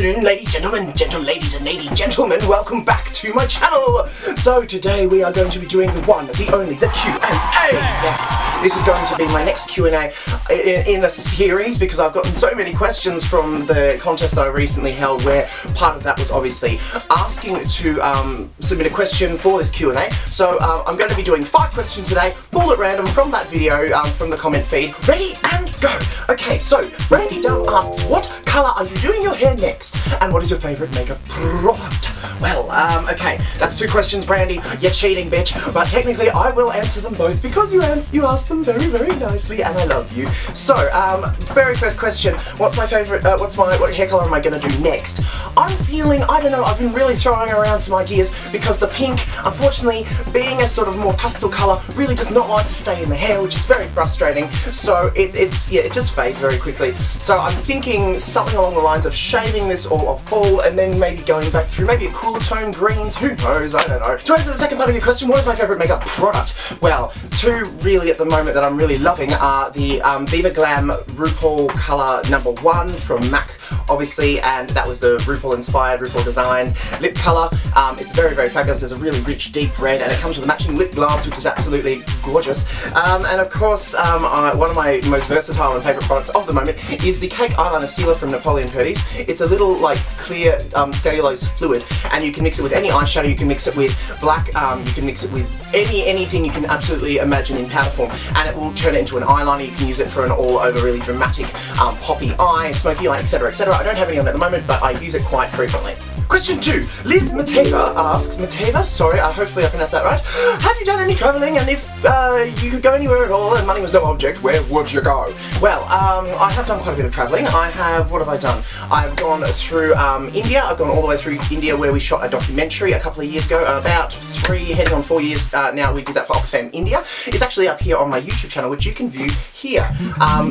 afternoon, ladies, gentlemen, gentle ladies and lady gentlemen, welcome back to my channel. So today we are going to be doing the one, the only, the Q&A. Yes, this is going to be my next Q&A in a series because I've gotten so many questions from the contest that I recently held, where part of that was obviously asking to submit a question for this Q&A. So I'm going to be doing 5 questions today, all at random from that video, from the comment feed. Ready and go. Okay, so Brandy Dove asks, what colour are you doing your hair next? And what is your favourite makeup product? Well, okay, that's 2 questions, Brandy. You're cheating, bitch. But technically, I will answer them both because you asked them very, very nicely, and I love you. So, very first question: what's my favourite? What hair colour am I gonna do next? I'm feeling, I don't know. I've been really throwing around some ideas because the pink, unfortunately, being a sort of more pastel colour, really does not like to stay in the hair, which is very frustrating. So it just fades very quickly. So I'm thinking something along the lines of shaving this all off full, and then maybe going back through maybe a cooler tone greens, who knows, I don't know. To answer the second part of your question, what is my favourite makeup product? Well, 2 really at the moment that I'm really loving are the Viva Glam RuPaul Colour No. 1 from MAC, obviously, and that was the RuPaul inspired, RuPaul design lip colour. It's very, very fabulous. There's a really rich deep red, and it comes with a matching lip gloss, which is absolutely gorgeous. And of course, one of my most versatile and favourite products of the moment is the Cake Eyeliner Sealer from Napoleon Purdy's. It's a little like clear cellulose fluid, and you can mix it with any eyeshadow. You can mix it with black, you can mix it with anything you can absolutely imagine in powder form, and it will turn it into an eyeliner. You can use it for an all over really dramatic poppy eye, smoky eye, etc, etc. I don't have any on at the moment, but I use it quite frequently. Question 2. Liz Mateva asks, sorry, hopefully I pronounced that right. Have you done any travelling, and if you could go anywhere at all and money was no object, where would you go? Well, I have done quite a bit of travelling. What have I done? I've gone through India. I've gone all the way through India, where we shot a documentary a couple of years ago, about 3, heading on 4 years now. We did that for Oxfam India. It's actually up here on my YouTube channel, which you can view here.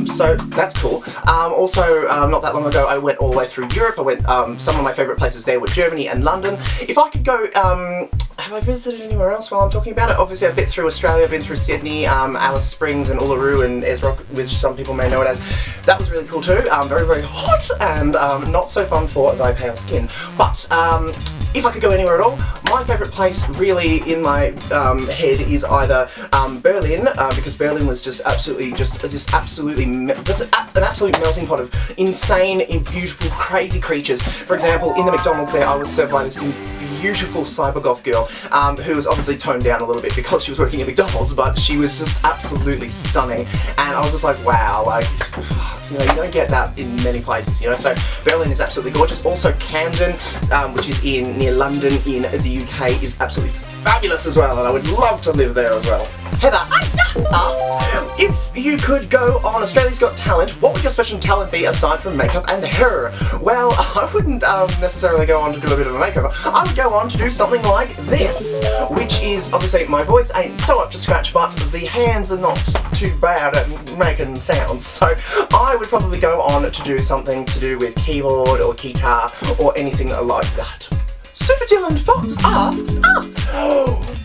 So that's cool. Also, not that long ago, I went all the way through Europe. I went, some of my favourite places there were Germany and London. If I could go, have I visited anywhere else while I'm talking about it? Obviously I've been through Australia, I've been through Sydney, Alice Springs and Uluru and Esrock, which some people may know it as. That was really cool too. Very, very hot and not so fun for thy pale skin. But if I could go anywhere at all, my favourite place really in my head is either Berlin, because Berlin was just absolutely, an absolute melting pot of insane, beautiful, crazy creatures. For example, in the McDonald's there, I was served by this beautiful cyber goth girl, who was obviously toned down a little bit because she was working at McDonald's, but she was just absolutely stunning, and I was just like, wow, like, you know, you don't get that in many places, you know. So Berlin is absolutely gorgeous. Also Camden, which is near London in the UK, is absolutely fabulous as well, and I would love to live there as well. Heather asks, if you could go on Australia's Got Talent, what would your special talent be aside from makeup and hair? Well, I wouldn't necessarily go on to do a bit of a makeover. I would go on to do something like this, which is, obviously my voice ain't so up to scratch, but the hands are not too bad at making sounds, so I would probably go on to do something to do with keyboard or guitar or anything like that. Super Dylan Fox asks,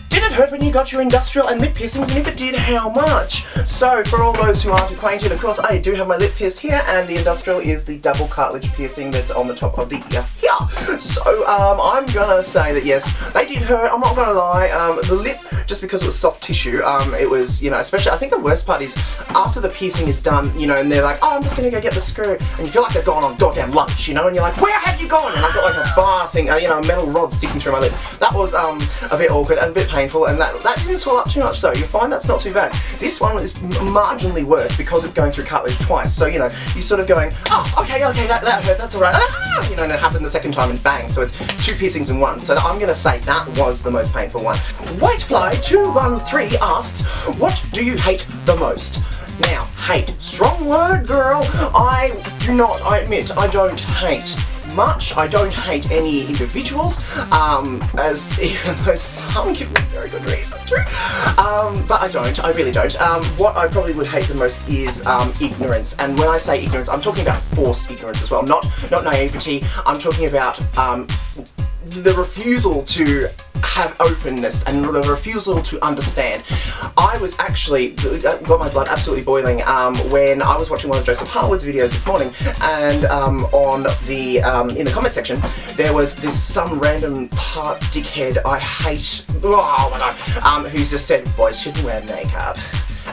did it hurt when you got your industrial and lip piercings, and if it did, how much? So, for all those who aren't acquainted, of course, I do have my lip pierced here, and the industrial is the double cartilage piercing that's on the top of the ear here. So, I'm gonna say that yes, they did hurt, I'm not gonna lie. The lip, just because it was soft tissue, it was, you know, especially, I think the worst part is, after the piercing is done, you know, and they're like, oh, I'm just gonna go get the screw, and you feel like they've gone on goddamn lunch, you know, and you're like, where have you gone? And I've got like a bar thing, you know, a metal rod sticking through my lip. That was, a bit awkward and a bit painful, and that didn't swell up too much though. You'll find that's not too bad. This one is marginally worse because it's going through cartilage twice, so, you know, you're sort of going, oh, okay, that hurt, that's alright, you know, and it happened the second time and bang, so it's 2 piercings in one. So I'm gonna say that was the most painful one. Whitefly213 asks, what do you hate the most? Now, hate, strong word, girl. I admit, I don't hate much. I don't hate any individuals, as even though some give me very good reasons to. But I really don't. What I probably would hate the most is ignorance. And when I say ignorance, I'm talking about forced ignorance as well, not naivety. I'm talking about the refusal to have openness and the refusal to understand. I was actually, got my blood absolutely boiling when I was watching one of Joseph Harwood's videos this morning, and on the in the comment section there was this some random tart dickhead I hate, oh my god, who's just said boys shouldn't wear makeup.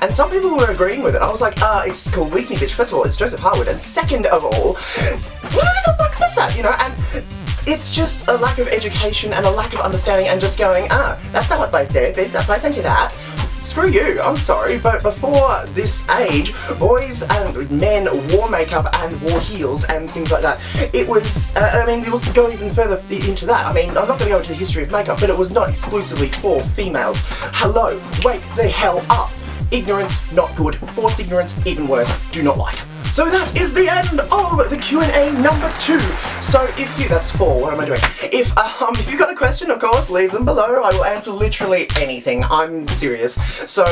And some people were agreeing with it. I was like, it's called Weasley bitch. First of all, it's Joseph Harwood, and second of all, who the fuck says that, you know? And it's just a lack of education and a lack of understanding and just going, that's not what boys do, boys don't do that. Screw you, I'm sorry, but before this age, boys and men wore makeup and wore heels and things like that. It was, I mean, you go even further into that. I mean, I'm not going to go into the history of makeup, but it was not exclusively for females. Hello, wake the hell up. Ignorance, not good. Forced ignorance, even worse. Do not like. So that is the end of the Q&A number 2. So if you, that's 4, what am I doing? If you've got a question, of course, leave them below. I will answer literally anything. I'm serious. So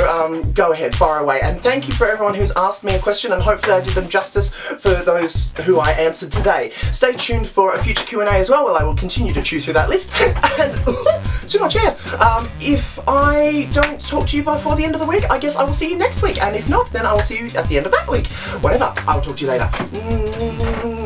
go ahead, fire away. And thank you for everyone who's asked me a question, and hopefully I did them justice for those who I answered today. Stay tuned for a future Q&A as well, where I will continue to chew through that list. And too much hair. If I don't talk to you before the end of the week, I guess I will see you next week. And if not, then I will see you at the end of that week. Whatever. I'll talk to you later.